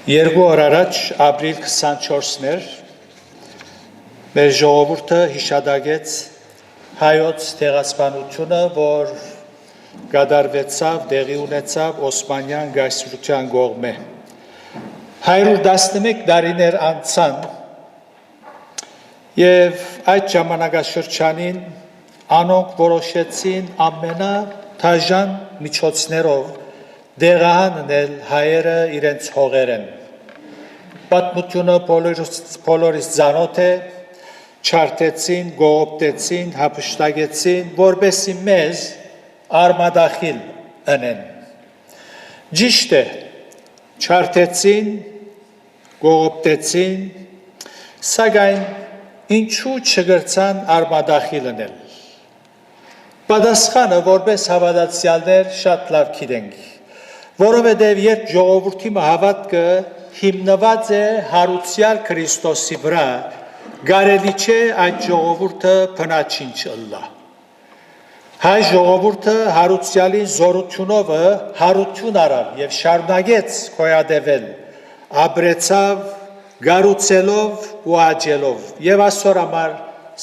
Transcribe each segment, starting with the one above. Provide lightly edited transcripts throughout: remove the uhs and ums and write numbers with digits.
Երկու օր առաջ ապրիլ 24-ներ մեր ժողովուրդը հիշադակեց հայոց ցեղասպանությունը, որ կատարվեցավ, տեղի ունեցավ Օսմանյան կայսրության կողմէ։ 111 տարիներ անցան եւ այդ ժամանակաշրջանին անոնք որոշեցին ամենաթաժան միջոցներով դեղահանել հայերը իրենց հողերեն։ Պատմությունը բոլորիս ծանոթ է, չարթեցին, գողոպտեցին, հափշտակեցին, որպեսզի մեզ արմադախիլ ընեն։ Ճիշտ է, չարթեցին, գողոպտեցին, սակայն ինչու չգրցան արմադախիլ ընել։ Պատասխանը որպես հավատացյալներ շատ լավ գիտենք, որովհետև երբ ժողովրդի հավատքը հիմնված է հարուցյալ Քրիստոսի վրա, կարելի չէ այդ ժողովուրդը բնաչինչ ըլլա։ Հայ ժողովուրդը հարուցյալի զորությունով հարություն արավ եւ շարունակեց գոյատևել, ապրեցավ, գառուցելով ու աճելով եւ այսօր համար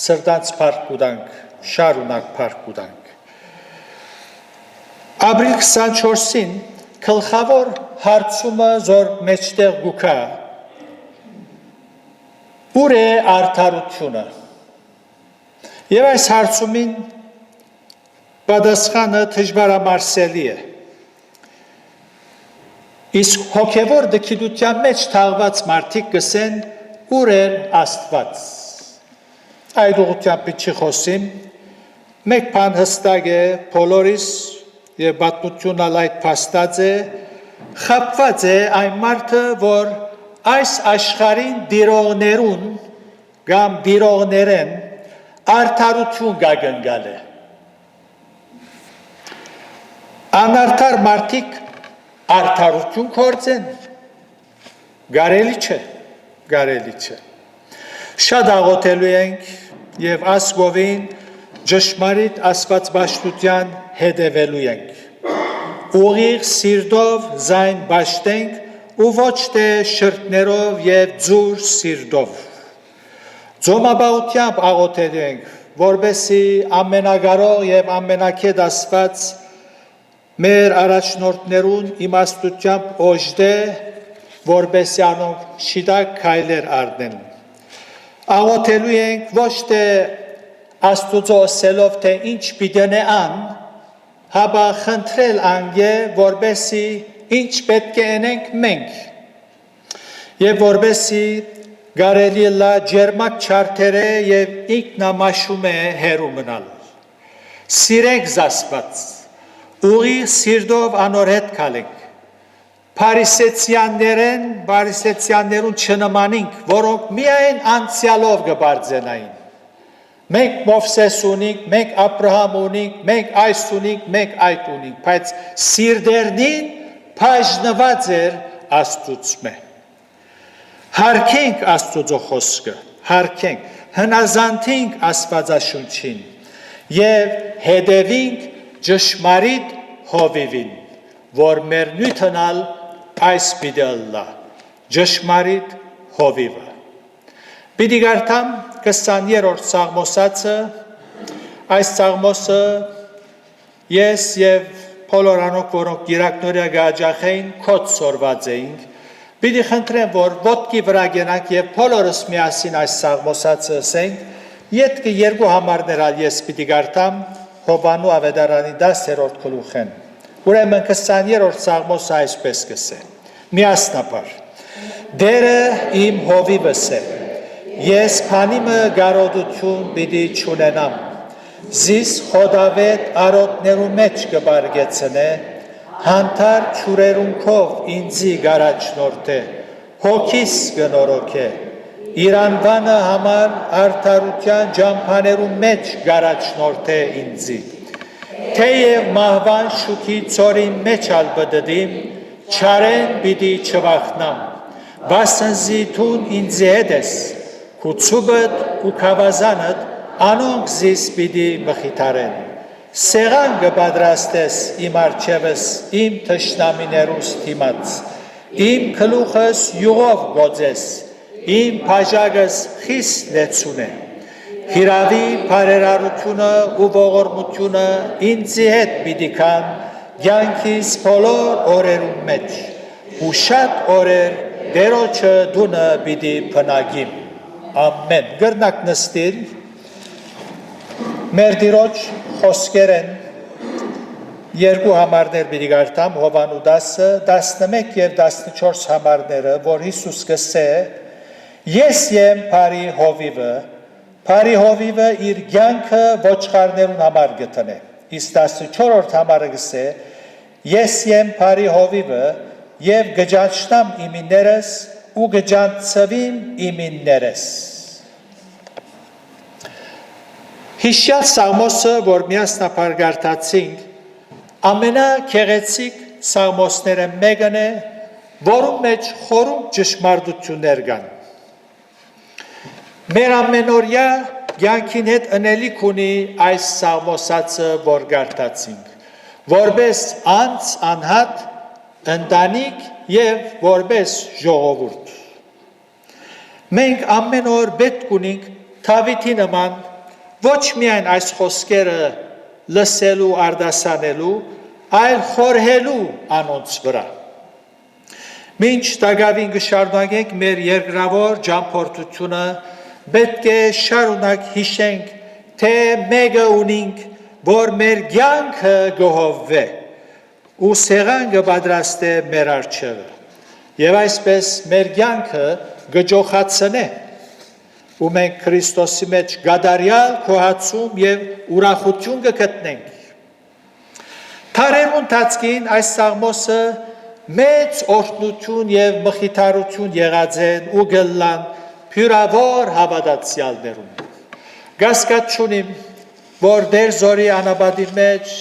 սրտանց փառք կուտանք, շարունակ փառք կուտանք։ Ապրիլ 24-ին գլխավոր հարցումը զոր մեջտեղ գուքա ուր է արդարությունը եւ այս հարցումին պատասխանը դժվարամարսելի է իսկ հոգեվոր դքիդության մեջ թաղված մարդիկ կսեն ուր է Աստված այդ ուղղությամբ չի խոսիմ մեկ բան հստակ է բոլորիս եւ պատմությունը լայք փաստած է խապված է այն մարդը որ այս աշխարհին դիրողներուն կամ դիրողներեն արդարություն գագնգալ է անարդար մարդիկ արդարություն կործեն գարելի չէ շատ աղոթելու ենք եւ ասկովին ճշմարիտ աստվածաշտության հետևելու ենք ուղիղ սիրտով զայն բաշտենք ու ոչ թե շրթներով եւ ձուր սիրտով ձոմաբաղությամբ աղոթել ենք որբեսի ամենակարող եւ ամենակետ Աստված մեր առաջնորդներուն իմաստությամբ օժտե որբեսի անոնք շիտակ քայլեր առնեն աղոթելու ենք ոչ թե Աստուծո ասելով թե ինչ պիտի ան հաբա խնդրել անգե որբեսի ինչ պետք է անենք մենք եւ որբեսի գարելի լա ջերմակ չարթերը եւ ինքնամաշում է հերու մնալ սիրեք Աստված ուղի սիրտով անոր հետ քալենք Փարիսեցյաններուն չնմանինք որոնք միայն անցյալով կբարձենային Մենք Մովսես ունենք, մենք Աբրահամ ունենք, մենք այս ունենք, մենք այդ ունենք, բայց սիրտերնին բաժնված էր Աստծուծմե։ Հարգենք Աստծո խոսքը, հարգենք, հնազանդենք Աստվածաշունչին եւ հետևենք ճշմարիտ հովիվին, որ մեր նյութանալ այս պիտի ճշմարիտ հովիվը։ Պիտի գարտամ 20-րդ Սաղմոսացը, այս Սաղմոսը ես եւ բոլոր անոնք, որոնք գիրակնորյա գաջախեին, կոտ սորված էինք, պիտի խնդրեմ, որ ոտքի վրա գենանք եւ բոլորս միասին այս Սաղմոսացը ասենք, ետքը երկու համարներ ալ ես պիտի գարտամ, Հովանու ավետարանի 10-րդ գլուխեն, ուրեմն 20-րդ Սաղմոսը այսպես կսե, միասնապար, Դերը իմ հովիվս է, Ես փանիմը գարոդություն պիտի չունենամ, զիս խոդավետ արոտներու մեջ կբարգեցնե, հանթար չուրերունքով ինձի գարաչնորդ է, հոգիս կնորոք է, իրանվանը համար արդարության ճամփաներու մեջ գարաչնորդ է ինձի, թեև մահվան շուքի ծորին մեջ ալբդդիմ, չարեն պիտի չվախնամ, վասնզի թուն ինձի հետ ես, Քուցուբդ ու քավազանդ անոնք զիս պիտի մխիթարեն Սեղան կպատրաստես իմ առջևս իմ թշնամիներուս դիմաց Իմ գլուխս յուղով գոձես, իմ բաժակս խիստ լեցուն է։ Հիրավի բարերարությունը ու ողորմությունը ինձի հետ պիտի կան կյանքիս բոլոր օրերում մեջ, ու շատ օրեր Տերոջը դունը պիտի բնակիմ։ Ամեն։ Գրնակ նստիր, մեր Տիրոջ խոսքեր են երկու համարներ պիտի գարտամ, Հովանու 10, 11 և 14 համարները, որ Հիսուս կսե, ես եմ բարի հովիվը իր կյանքը ոչխարներուն համար գտնե։ Իսկ 14-րդ համարը կսե, ես եմ բարի հովիվը և գճանչնամ իմիներս ու գճանցվիմ իմիներս։ Հիշյալ Սաղմոսը, որ միասնապար գարտացինք, ամենագեղեցիկ սաղմոսները մեկն է, որում մեջ խորում ճշմարտություններ կան։ Մեր ամենօրյա կյանքին հետ ընելիք ունի այս սաղմոսացը, որ գարտացինք, որպես անձ անհատ, ընտանիք և որպես ժողովուրդ։ Մենք ամեն օր պետք ունենք Դավիթի նման ոչ միայն այս խոսքերը լսելու, արտասանելու, այլ խորհելու անոնց վրա։ Մինչ տագավին կշարունակենք մեր երկրավոր ճամփորդությունը, պետք է շարունակ հիշենք, թե մեկը ունենք, որ մեր կյանքը գոհովվե ու սեղան կպատրաստե մեր առջևը, և այսպես մեր կյանքը կջոխացնե, ու մենք Քրիստոսի մեջ գադարյալ գոհացում և ուրախություն կգտնենք։ Դարերու ընթացքին այս սաղմոսը մեծ օրհնություն և մխիթարություն եղած են ու գլան փյուրավոր հավատացյալներուն։ Կասկած չունիմ, որ դեր զորի անապատի մեջ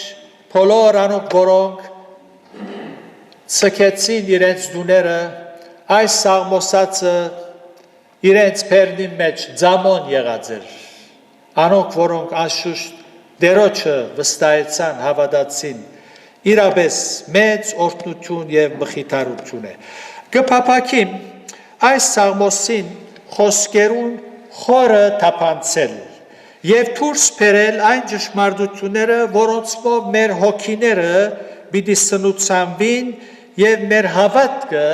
բոլոր անոնք, որոնք ցկեցին իրենց դուները, այս սաղմոսացը իրենց բերնի մեջ ձամոն եղած էր։ Անոնք, որոնք անշուշտ Տերոջը վստահեցան, հավատացին, իրապես մեծ օրհնություն և մխիթարություն է։ Կփափակիմ այս սաղմոսին խոսքերուն խորը թափանցել և դուրս բերել այն ճշմարտությունները, որոնցով մեր հոգիները պիտի սնուցանվին և մեր հավատքը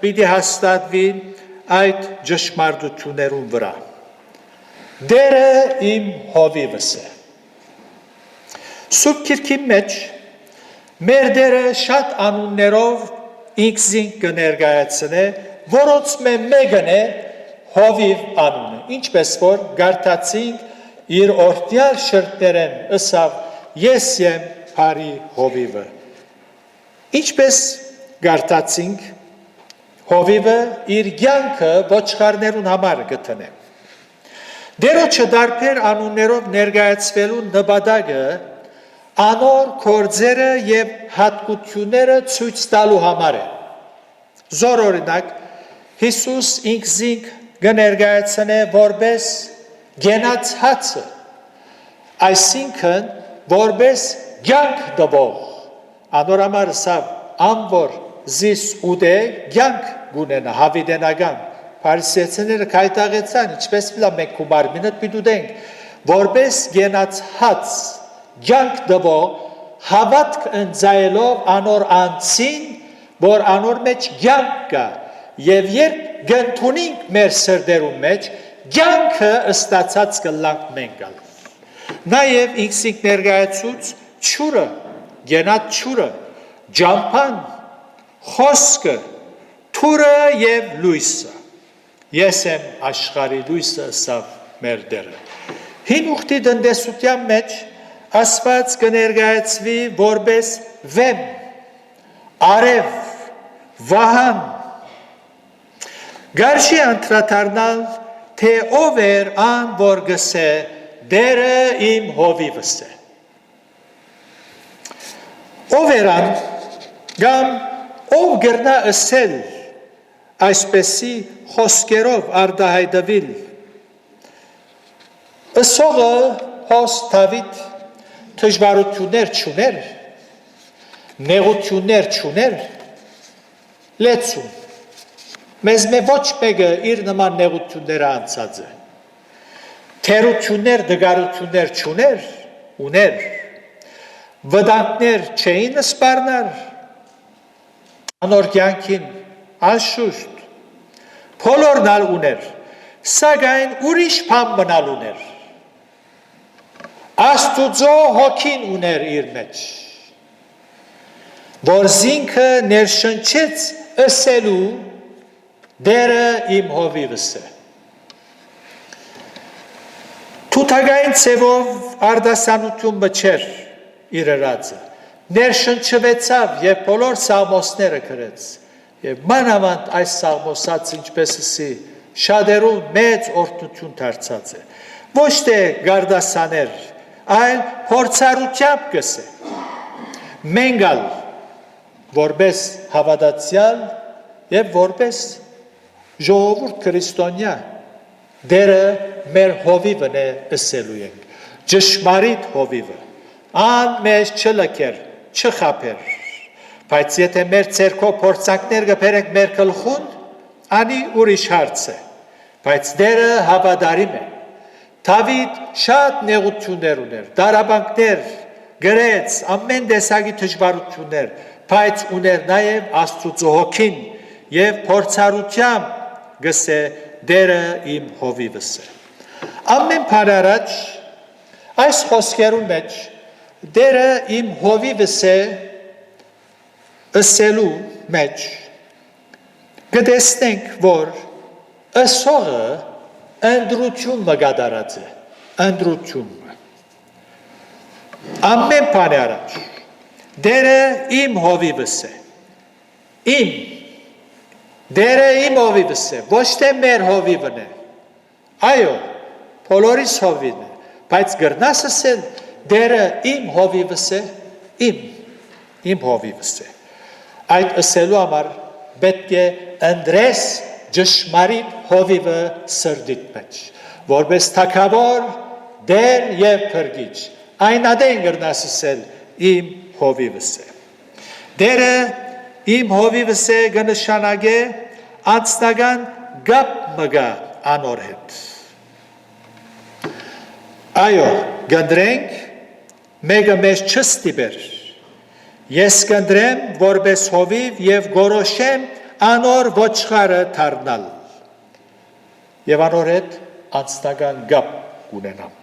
պիտի հաստատվին այդ ճշմարտություններուն վրա։ Դերը իմ հովիվս է։ Սուրբ Գիրքի մեջ մեր Տերը շատ անուններով ինքզինք կներկայացնե, որոնց մեկն է հովիվ անունը, ինչպես որ գարտացինք իր օրհնյալ շրթներեն ըսավ, ես եմ բարի հովիվը։ Ինչպես գարտացինք, հովիվը իր կյանքը ոչխարներուն համար գտնե։ Տերոջը դարբեր անուններով ներկայացվելու նպատակը անոր գործերը և հատկությունները ցույց տալու համար է։ Զոր օրինակ, Հիսուս ինքզինք կներկայացնե որպես գենած հացը, այսինքն որպես կյանք տվող, անոր համար սավ անոր զիս ուտե կյանք գունենա, հավիտենական։ Փարիսեցիները կայտաղեցան, ինչպես վլա մենք ու մարմինըտ պիտի ուտենք, որպես գենած հաց, կյանք տվող, հավատք ընծայելով անոր անձին, որ անոր մեջ կյանք կա, և երբ գնդունենք մեր սրդերուն մեջ, կյանքը ստացած կլանք մենք գալու։ Նաև ինքսինք ներկայացուց չուրը, գենած չուրը, ջամփան, խոսքը, թուրը և լույսը։ Ես եմ աշխարհի լույսը, ըսավ մեր Տերը։ Հին ուխտի տնտեսության մեջ Աստված կներկայացվի որպես վեմ, արև, վահան։ Գարշի անդրադառնալ, թե ով էր ան, որ գսե, Տերը իմ հովիվս է։ Ով էր ան, կամ ով գրնա ըսել այսպեսի խոսքերով արտահայտվել։ Ըսողը հոս Դավիթ դժվարություններ չուներ, նեղություններ չուներ, լեցուն, մեզ մե ոչ մեկը իր նման նեղությունները անցած է։ Թերություններ, դգարություններ չուներ, ուներ, վտանգներ չէին սպառնար, անոր կյանքին անշուշտ, բոլորն ալ ուներ, սակայն ուրիշ բան մնալ ուներ, Աստուծո հոգին ուներ իր մեջ, որ զինքը ներշնչեց ըսելու դերը իմ հովիվս է։ Թութագային ծևով արդասանություն մչեր իր հրածը, ներշնչվեցավ և բոլոր սաղմոսները կրեց, և մանավանդ այս սաղմոսած ինչպեսսի շատերում մեծ օրհնություն դարձած է, ոչ թե գարդասաներ, այլ փորձառությամբ գսե, մենք ալ որպես հավատացյալ և որպես ժողովուրդ քրիստոնյա դերը մեր հովիվն է ըսելու ենք, ճշմարիտ հովիվը, ան մեզ չլքեր, չխապեր, բայց եթե մեր ցերկով փորձանքներ կբերենք մեր գլխուն, անի ուրիշ հարց է, բայց դերը հավատարիմ է, Դավիթ շատ նեղություններ ուներ, դարաբանքներ, գրեց, ամեն տեսակի դժվարություններ, բայց ուներ նաև Աստծո հոգին և փորձառությամբ գսե դերը իմ հովիվս է։ Ամեն բան առաջ այս խոսքերու մեջ դերը իմ հովիվս է ըսելու մեջ կտեսնենք, որ ըսողը ընդրություն մգադարած է, ընդրություն։ Ամեն բան առաջ, դերը իմ հովիվս է, դերը իմ հովիվս է, ոչ թե մեր հովիվն է, այո, բոլորիս հովին է, բայց գրնաս ասել, դերը իմ հովիվս է, իմ հովիվս է։ Այդ ըսելու համար պետք է ընդրես ճշմարիտ հովիվը սրդիդ մեջ, որպես թագավոր, դեր և փրկիչ, այն ադեն գրնաս ասել իմ հովիվս է։ Դերը իմ հովիվս է կնշանակե անձնական գապ մգա անոր հետ։ Այո, կնդրենք, մեկը մեզ չստիպեր, ես կնդրեմ որպես հովիվ և գորոշեմ անոր ոչխարը դառնալ և անոր հետ անձնական գապ ունենամ։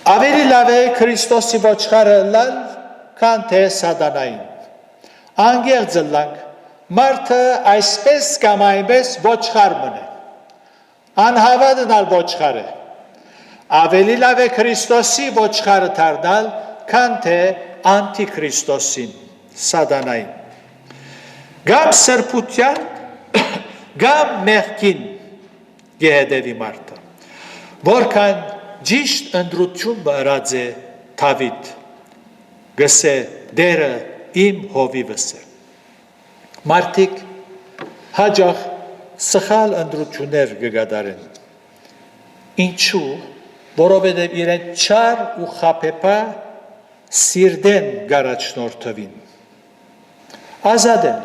Ավելի լավ է Քրիստոսի ոչխարը լալ, քան թե սատանային։ Անգեղծ լանք, մարդը այսպես կամ այնպես ոչխար մնե։ Անհավատն ալ ոչխար է։ Ավելի լավ է Քրիստոսի ոչխարը դառնալ, քան թե անտիքրիստոսին, սատանային։ Գամ սրբության, գամ մեղքին գեհդևի մարդը, որքան ճիշտ ընդրություն բրած է Դավիթ, գսե դերը իմ հովիվս է։ Մարդիկ հաջող սխալ ընդրություններ կգադարեն։ Ինչու, որովհետև իրեն չար ու խաբեբա սիրտեն գարաչնորդվին։ Ազատ են,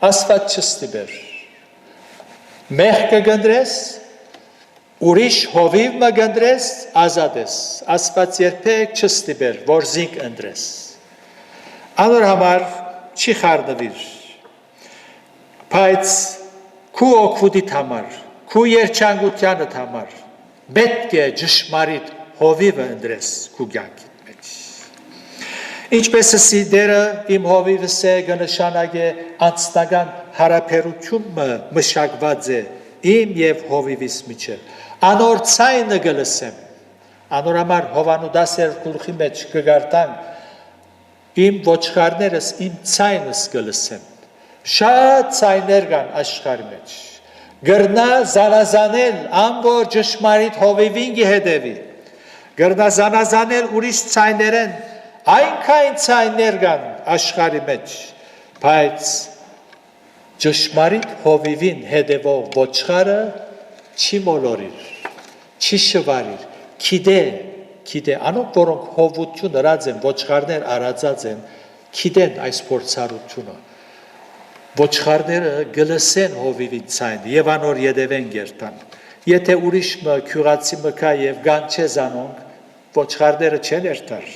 Աստված չստիպեր, մեղքը կընտրես, ուրիշ հովիվ մը կընտրես, ազատ ես, Աստված երբեք չստիպեր, որ զինք ընտրես։ Անոր համար չի խառնվիր, բայց քու օգուտիդ համար, քու երջանկությանդ համար, պետք է ճշմարիտ հովիվը ընտրես քու կյանքիդ մեջ։ Ինչպես ասի դերը իմ հովիվս է կնշանակե անձնական հարաբերությունը մշակված է իմ և հովիվիս միջև։ Անոր ցայնը կլսեմ, անոր համար Հովանու 10 գլխի մեջ կգարտանք իմ ոչխարներս իմ ցայնս կլսեմ։ Շատ ցայներ կան աշխարհի մեջ։ Գրնա զանազանել ամբողջ ճշմարիտ հովիվին հետևի։ Գրնա զանազանել ուրիշ ցայներեն, այնքան ցայներ կան աշխարհի մեջ, բայց ճշմարիտ հովիվին հետևող ոչխարը չի մոլորիր, չի շվարիր, գիտե, անոնք որոնք հովություն հրած են, ոչխարներ արածած են, գիտեն այս փորձառությունը, Ոչխարները գլսեն հովիվի ցայնը եւ անոր յետևեն գերտան։ Եթե ուրիշ մը քյուղացի մկա եւ գանչե զանոնք, ոչխարները չեն երթար։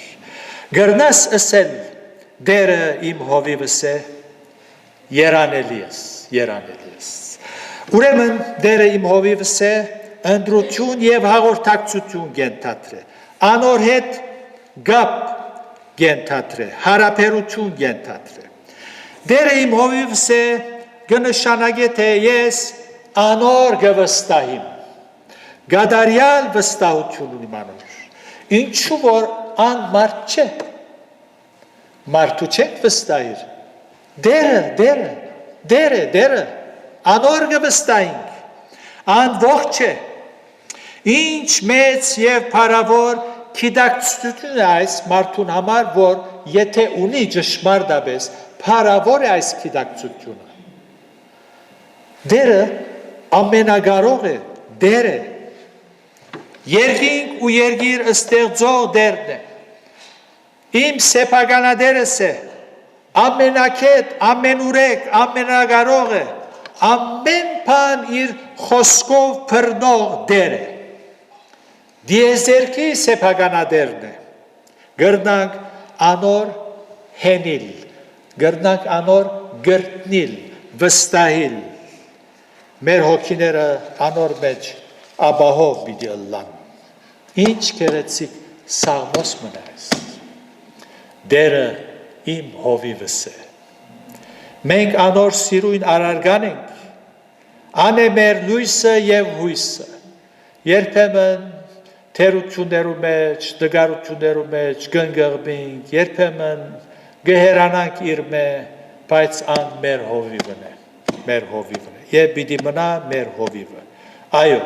Գրնաս ասել դերը իմ հովիվս է երանելիես։ Ուրեմն դերը իմ հովիվս է ընդրություն եւ հաղորդակցություն գենթատրե։ Անոր հետ գապ գենթատրե, հարաբերություն գենթատրե։ Դերը իմ հովիվս է գնշանագե թե ես անոր գվստահիմ։ Գադարյալ վստահություն ունիմ անոր։ Ինչու որ ան մարդ չէ։ Մարդու չեք վստահիր։ Դերը անոր գվստահինք։ Ան ողջ է։ Ինչ մեծ եւ փառավոր գիտակցություն է այս մարդուն համար, որ եթե ունի ճշմարտաբես փառավոր է այս գիտակցությունը։ Դերը ամենակարող է, դերը երկինք ու երկիր ստեղծող դերն է։ Իմ սեփականադերս է, ամենակետ, ամենուրեք, ամենակարող է, ամեն բան իր խոսքով բռնող դեր է։ Դիեզերքի սեփականադերն է։ Գրնանք անոր հենիլ, գրնանք անոր գրտնիլ, վստահիլ։ Մեր հոգիները անոր մեջ աբահով պիտի ըլլան։ Ինչ գեղեցիկ սաղմոս մնայս։ Դերը իմ հովիվս է։ Մենք անոր սիրույն արարգան ենք, ան է մեր լույսը եւ հույսը։ Երբեմն թերություններու մեջ, դգարություններու մեջ գնգղբինք, երբեմն գհերանանք իր մե, բայց ան մեր հովիվն է, եւ պիտի մնա մեր հովիվը։ Այո,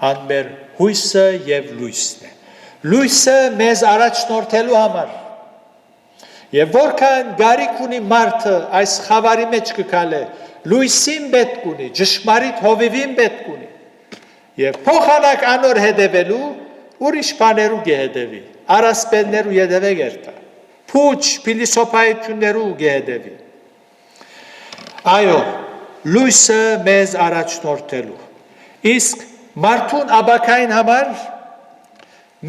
ան մեր հույսը եւ լույսն է։ Լույսը մեզ առաջնորդելու համար։ Եվ որքան գարիք ունի մարդը այս խավարի մեջ կգալե, լույսին պետք ունի, ճշմարիտ հովիվին պետք ունի։ Եվ փոխանակ անոր հետևելու ուրիշ բաներու գեհետևի, առասպելներու հետևե գերտա, փուչ փիլիսոփայություններու գեհետևի։ Այո, լույսը մեզ առաջնորդելու։ Իսկ մարդուն աբակային համար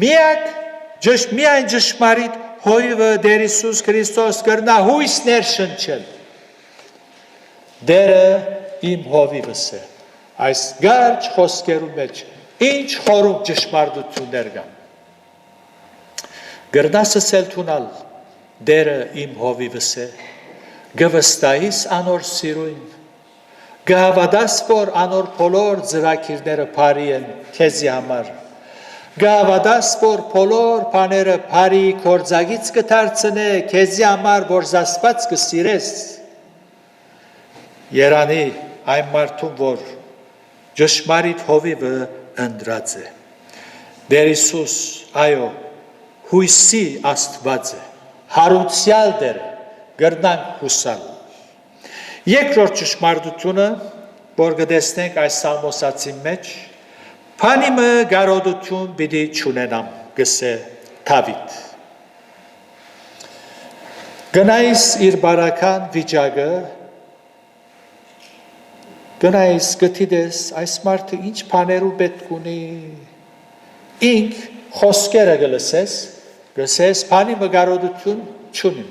միայն ճշմարիտ հովիվը Տեր Հիսուս Քրիստոս կրնա հույս ներշնչել։ Դերը իմ հովիվս է։ Այս գարջ խոսքերու մեջ ինչ խորում ճշմարտություններ կան։ Գրնաս ասել թունալ դերը իմ հովիվս է, գվստահիս անոր սիրույն, գհավադաս որ անոր բոլոր ծրագիրները բարի են քեզի համար, գհավադաս որ բոլոր բաները բարի գործագից կդարձնե քեզի համար, որ զասված կսիրես։ Երանի այն մարդուն, որ ճշմարիտ հովիվը ընդրած է։ Տեր Հիսուս, այո, հույսի Աստված է, հարուցյալ Տեր է, գրնանք հուսալ։ Երկրորդ ճշմարտությունը, որ կտեսնենք այս սաղմոսացի մեջ, փանիմը գարոդություն պիտի չունենամ, գսե Դավիթ։ Գնայիս իր բարական վիճակը, գնայիս գտիդես այս մարդը ինչ բաներու պետք ունի, ինք խոսքերը գլսես փանիմը գարոդություն չունիմ։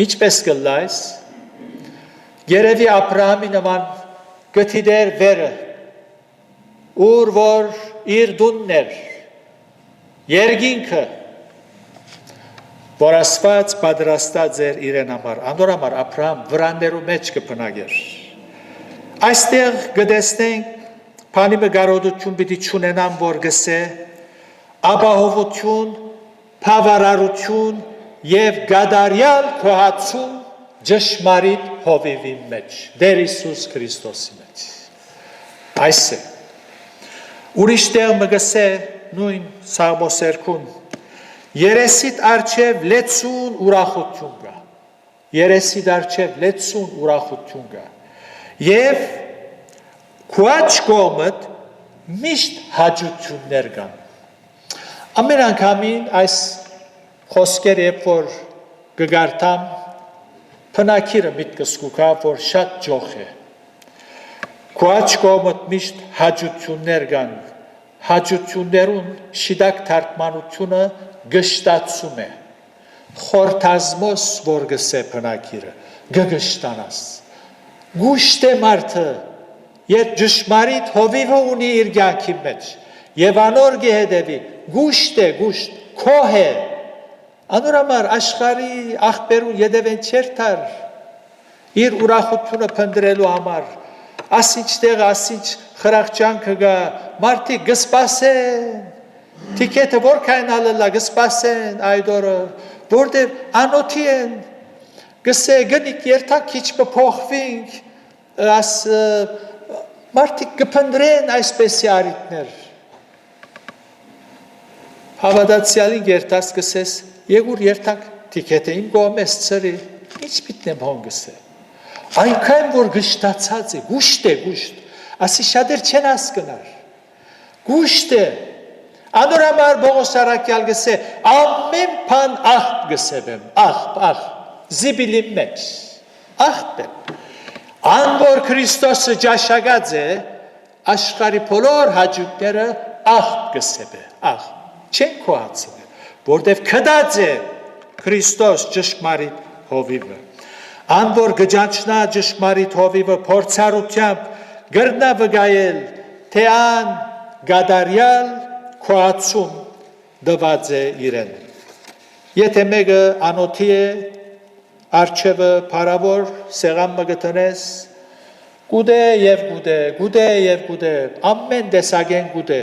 Ինչպես կլայս, երևի Աբրահամի նման գտիդեր վերը, ուր որ իր դուններ, երգինքը, որ ասված պատրաստած էր իրեն համար, անոր համար Աբրահամ վրաններու մեջ կպնագեր։ Այստեղ գտեսնենք փանիմը գարոդություն պիտի չունենամ, որ գսե ապահովություն, բավարարություն եւ գադարյալ քոհացում ճշմարիտ հովիվի մեջ, Տեր Հիսուս Քրիստոսի մեջ։ Այս է։ Ուրիշ տեղ մը գսե նույն սաղմոսերքուն, երեսիդ արջև լեցուն ուրախություն կա, երեսիդ արջև լեցուն ուրախություն կա, և քուաչ կողմդ միշտ հաջություններ կան։ Ամեն անգամին այս խոսքեր երբ որ կգարտամ, Փնակիրը միտքս կուքա, որ շատ ջոխ է։ Քո աչ կողմդ միշտ հաջություններ կան։ Հաջություններուն շիդակ թարգմանությունը գշտացում է։ Խորթազմոս որ գսե փնակիրը, գգշտանաս։ Գուշտ է մարդը, երբ ճշմարիտ հովիվը ունի իր կյանքի մեջ, եւ անոր գեհդեվի, գուշտ է, գուշտ, քոհ է։ Անոր համար աշխարհի աղբերուն յետևեն չերթար իր ուրախությունը փնտրելու համար ասինչ տեղ ասինչ խրախճանքը գա մարդիկ գսպասեն տիկետը որքան ալլա գսպասեն այդ օրը որտեղ անոթի են գսե գնիկ երթակ քիչ փոխվինք աս մարդիկ կփնտրեն այսպեսի արիտներ հավատացյալին երթած գսես Եգուր երթակ տիկետը իմ կողմես ծրի, ինչ պիտնեմ հոնգս է։ Այնքան որ գշտացած է, գուշտ է, գուշտ, ասի շատեր չեն ասկնար, գուշտ է, անոր համար Բողոս Արաքյալ գսե, ամեն պան աղբ գսևեմ, աղբ, զիբիլիմ մեջ, աղբ եմ, ան որ Քրիստոսը ճաշագած է, աշխարի բոլոր հաջուկները աղբ գսևե, աղբ, չեն կոհացել որտև կդած է Քրիստոս ճշմարիտ հովիվը։ Ան որ գջանչնա ճշմարիտ հովիվը փորձառությամբ գրնա վգայել, թե ան գադարյալ քոացում դված է իրեն։ Եթե մեկը անոթի է, արջևը փարավոր սեղան մգտնես, գուդե եւ գուդե, ամեն դեսագեն գուդե,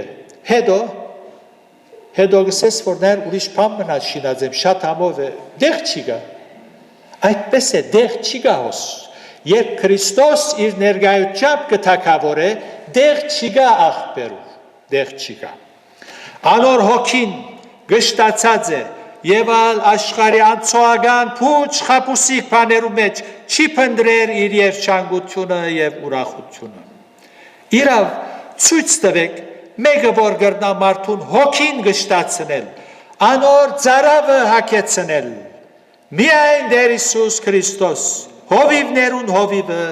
հետո գսես որ ներ ուրիշ բան մնա շինածեմ շատ համով է դեղ չի գա այդպես է դեղ չի գա հոս երբ Քրիստոս իր ներկայությամբ կթակավոր է դեղ չի գա աղբերու դեղ չի գա անոր հոգին գշտացած է եւ ալ աշխարհի անցողական փուչ խապուսիկ բաներու մեջ չի փնդրեր իր երջանկությունը եւ ուրախությունը իրավ ցույց տվեք Մեկը որ գրնա մարդուն հոգին գշտացնել, անոր ծարավը հակեցնել, միայն դեր Իսուս Քրիստոս, հովիվներուն հովիվը,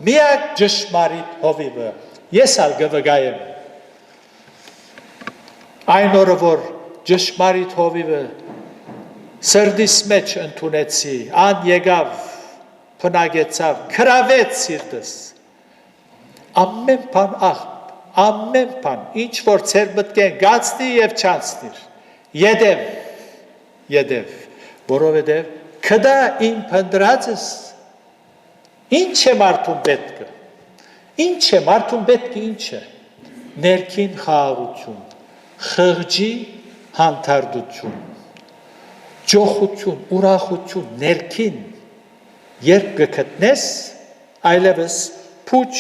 միակ ճշմարիտ հովիվը, ես ալ գվգայեմ, այն օրը որ ճշմարիտ հովիվը սրդիս մեջ ընդունեցի, ան եկավ, փնագեցավ, քրավեց սիրտս, ամեն բան աղբ, ամեն բան, ինչ որ ծեր մտքեն գացնի և չանցնիր, յետև, որովհետև կդա իմ փնդրածս, ինչ է մարդուն պետքը, ինչ է, ներքին խաղաղություն, խղճի հանդարտություն, ջոխություն, ուրախություն, ներքին, երբ գկտնես, այլևս փուչ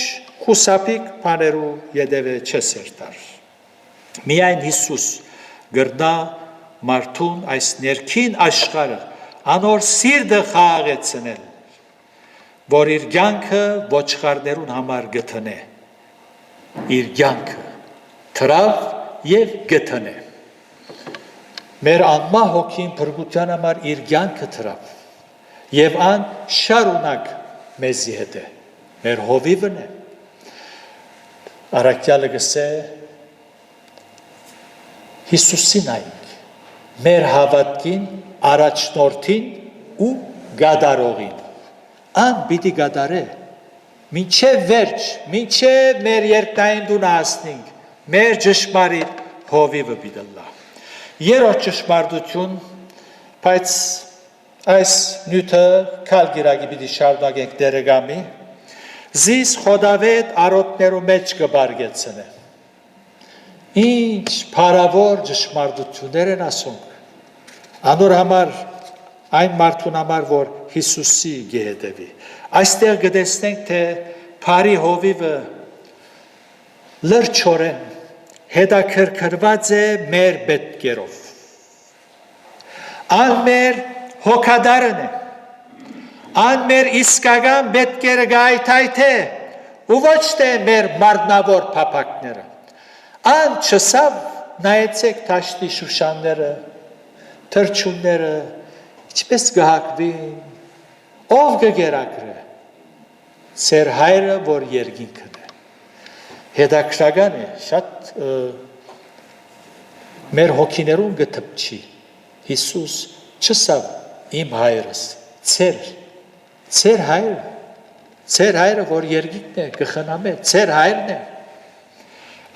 խուսապիկ բաներու յետևե չես երթար։ Միայն Հիսուս գրնա մարդուն այս ներքին աշխարհը անոր սիրտը խաղաղեցնել, որ իր կյանքը ոչխարներուն համար գտնե, իր կյանքը թրավ եւ գտնե։ Մեր անմահ հոգին փրկության համար իր կյանքը թրավ եւ ան շարունակ մեզի հետ է, մեր հովիվն է։ Արաքյալը գսե Հիսուսին այնք, մեր հավատքին, առաջնորդին ու գադարողին, ան բիդի գադար է, մինչև վերջ, մինչև մեր երկնային դունը հասնինք, մեր ճշմարիտ հովիվը բիդլլա։ Երրորդ ճշմարտություն, բայց այս նյութը կալ գիրագի բիդի շարունակենք դերեգամի, Զիս խոդավետ արոտներու մեջ կբարգեցնե։ Ինչ փարավոր ճշմարտություններ են ասոնք։ Անոր համար, այն մարդուն համար, որ Հիսուսի գեհդեվի։ Այստեղ գտեսնենք, թե փարի հովիվը լրջորեն հետաքրքրված է մեր պետքերով։ Ան մեր հոգադարն է։ Ան մեր իսկական պետքերը գայթայթե ու ոչ թե մեր մարմնավոր փափակները։ Ան չսավ նայեցեք թաշտի շուշանները, թրջունները, ինչպես գահակվին, ով կգերակրե ծեր հայրը, որ երկինքն է։ Հետաքրքրական է, շատ մեր հոգիներուն գտպչի։ Հիսուս չսավ իմ հայրս, ծեր հայրը, որ երկինքն է, կխնամե, ծեր հայրն է։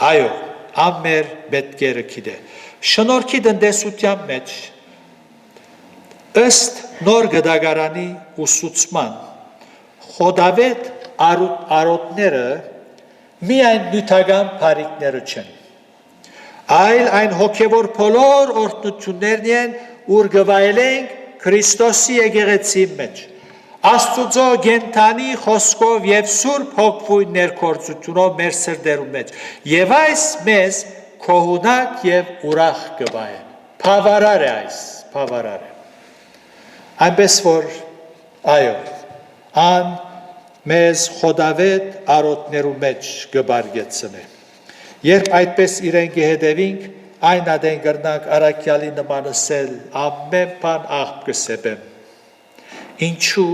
Այո, ամեր պետքերը գիտե։ Շնորհքի տնտեսության մեջ ըստ նոր գդագարանի ուսուցման խոդավետ արոտները միայն նյութական բարիքները չեն, այլ այն հոգևոր բոլոր օրհնություններն են, ուր գվայելենք Քրիստոսի եկեղեցի մեջ, Աստուծո գենթանի խոսքով եւ Սուրբ Հոգվույն ներկործությունով մեր սրտերում մեջ, եւ այս մեզ քոհունակ եւ ուրախ կվայեն։ Բավարար է այս, բավարար է։ Այնպես որ, այո, ան մեզ խոդավետ արոտներու մեջ կբարգեցնե։ Երբ այդպես իրեն կհետևինք, այն ադեն կրնանք առաքյալի նմանսել ամեն բան աղբ կսեպեմ։ Ինչու,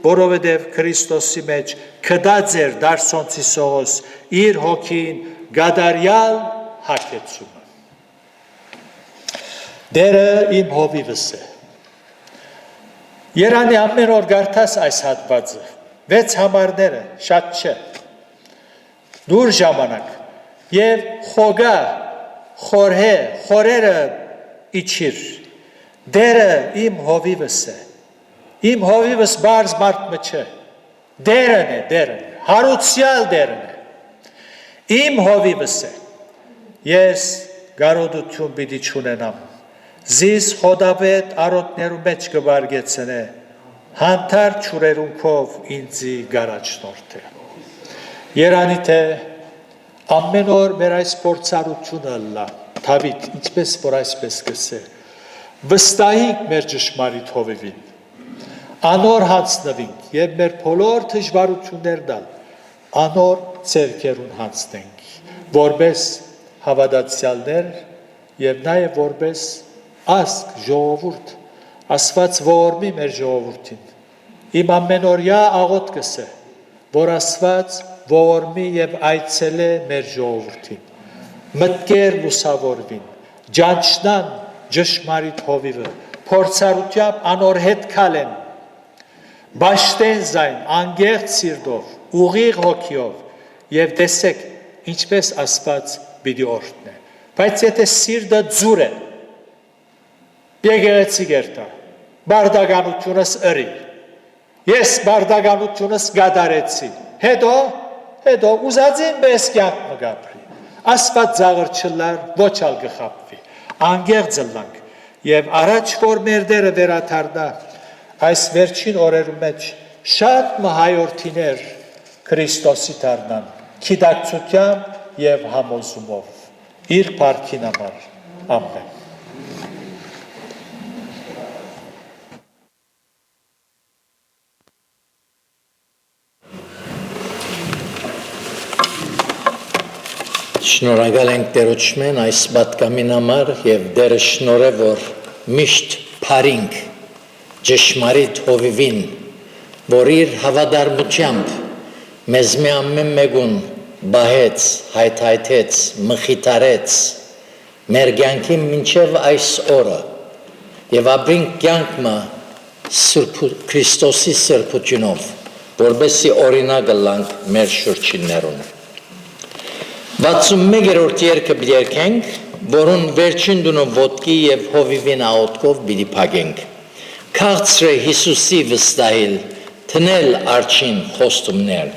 որովհետև Քրիստոսի մեջ կդած էր դարսոնցի Սողոս իր հոգին գադարյալ հագեցումը։ Դերը իմ հովիվս է։ Երանի ամեն օր գարթաս այս հատվածը, 6 համարները, շատ չէ, դուր ժամանակ, և խոգա, խորերը իչիր, դերը իմ հովիվս է, իմ հովիվս բարզ մարդ մը չէ, դերն է, հարուցյալ դերն է, իմ հովիվս է, ես գարոդություն պիտի չունենամ, զիս խոդավետ արոտներու մեջ կբարգեցնե, հանդար չուրերունքով ինձի գարաչնորդ է։ Երանի թե ամեն օր մեր այս փորձառությունը լա, Դավիթ, ինչպես որ այսպես կսե, վստահիկ մեր ճշմարիտ հովիվին, անոր հանցնվինք և մեր բոլոր դժվարություններ դալ, անոր ձեռքերուն հանցնենք, որպես հավատացյալներ և նաև որպես ասկ ժողովուրդ, ասված ողորմի մեր ժողովուրդին, իմ ամենօրյա աղոթքս է, որ ասված ողորմի և այցելե մեր ժողովուրդին, մտքեր լուսավորվին, ջանչնան ճշմարիտ հովիվը, փորձառությամբ անոր հետ քալեն, բաշտեն զայն, անգեղծ սիրտով, ուղիղ հոգիով և տեսեք, ինչպես ասված պիտի օրհնե, բայց եթե սիրտը ձուր է, եկեղեցի գերտա, բարդականությունս ըրի, ես բարդականությունս գադարեցի, հետո ուզածին բես կյանք մգապրի, ասված ձաղր չլար, ոչ ալ գխապվի, անգեղ ձլանք, և առաջ որ մեր դերը վերաթարնա, այս վերջին օրերու մեջ շատ մհայորդիներ Քրիստոսի թարնան, քիդակցությամբ և համոզումով, իր պարքին համար, ամեն։ Շնորհակալ ենք Տերոջմեն այս պատգամին համար և դերը շնորհ է, որ միշտ փարինք ճշմարիտ հովիվին, որ իր հավատարմությամբ մեզ մի ամեն մեկուն բահեց, հայթայթեց, մխիթարեց մեր կյանքին մինչև այս օրը և ապրինք կյանքը Քրիստոսի սրբությունով, որպեսզի օրինակ լանք մեր շուրջիններուն։ 61-րդ երգը երգենք, որուն վերջին դունը ոտքի և հովիվին աղոթքով պիտի փակենք։ Քաղցր է Հիսուսի վստահիլ, թնել արջին խոստումներ։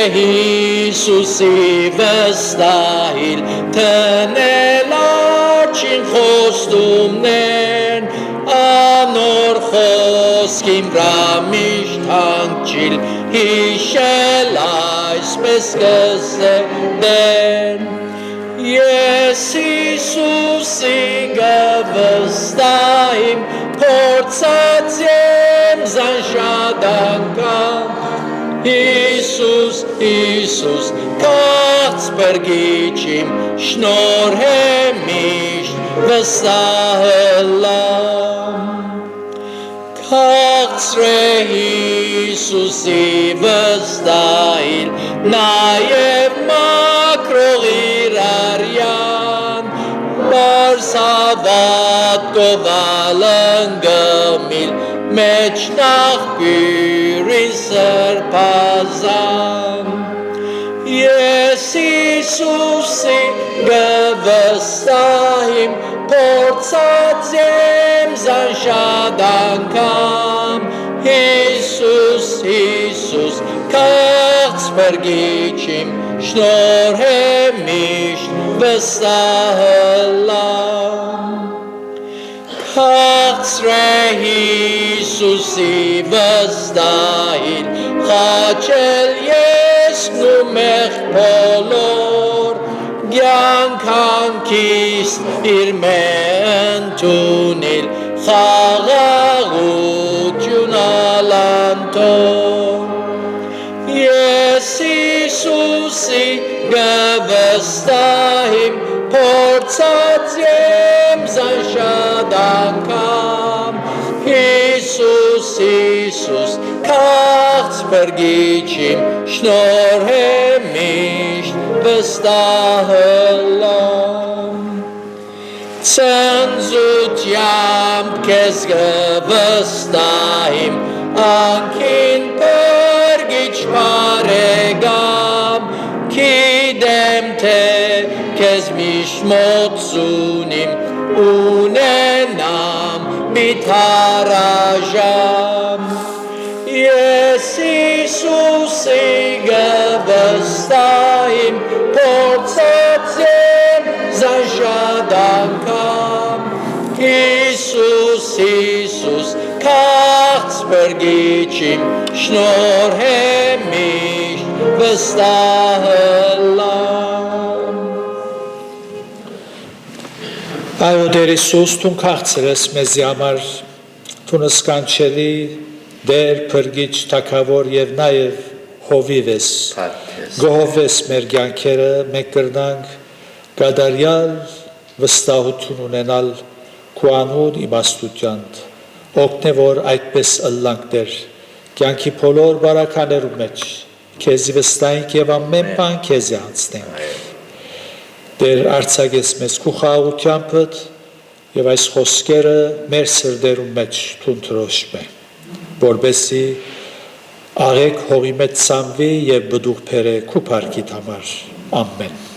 Հիսուսի վստահիլ, թնել արջին խոստումներն, անոր խոսքին վրա միշտ հանգչիլ, հիշել այսպես կսերդեն, Ես Հիսուսի գվստահիմ, փորձած եմ զանշատ անգամ, Հիսուս, Հիսուս, կաղց բրգիչիմ, շնորհե միշտ վստահելամ, Քաղցրե Հիսուսի վստահիլ, նաև մաքրող իր արյան, Պարս հավատքով ալնգմիլ, մեջ նախբյուրին սրբազան, Ես Հիսուսի գվստահիմ, փորձած եմ զանշատ անգամ, Հիսուս, Հիսուս, կաղց բրգիչիմ, շնորհե միշտ վստահելամ, Քաղցրե Հիսուսի վստահիլ, խաչել ես նումեղ բոլոր, Կյանքանքիս իր մենթունիլ, խաղաղություն ալանտոր, Ես Հիսուսի գվստահիմ, փորձած եմ զանշատ անգամ, Հիսուս, Հիսուս, կաղց բրգիչիմ, շնորհե միշտ վստահելամ, Ցնծությամբ քեզ գվստահիմ, անկին բրգիչ բարեկամ, Գիտեմ, թե քեզ միշտ մոտսունիմ, ունենամ մի թարաժամ, Ես Հիսուսի գվստահիմ, փորձած եմ զանշատ անգամ, Հիսուս, Հիսուս, կաղց բրգիչիմ, շնորհե միշտ վստահելամ, Այո Տեր Հիսուս, Դու քաղցր ես մեզի համար, Դու սքանչելի Դեր փրկիչ թագավոր եւ նաեւ հովիվ ես, գոհվես մեր կյանքերը, մենք կրնանք գադարյալ վստահություն ունենալ քո անուն իմաստությամբ, օգնե որ այդպես ըլլանք Տեր, կյանքի բոլոր բարականերու մեջ, քեզի վստահենք եւ ամեն բան քեզի անցնենք, Տեր արձակես մեզ քո խաղաղությամբ եւ այս խոսքերը մեր սրտերում մեջ թունթրոշմե, որբեսի աղեք հողի մեջ ցանվի եւ բդուղ փերը քո փառքիդ համար, ամեն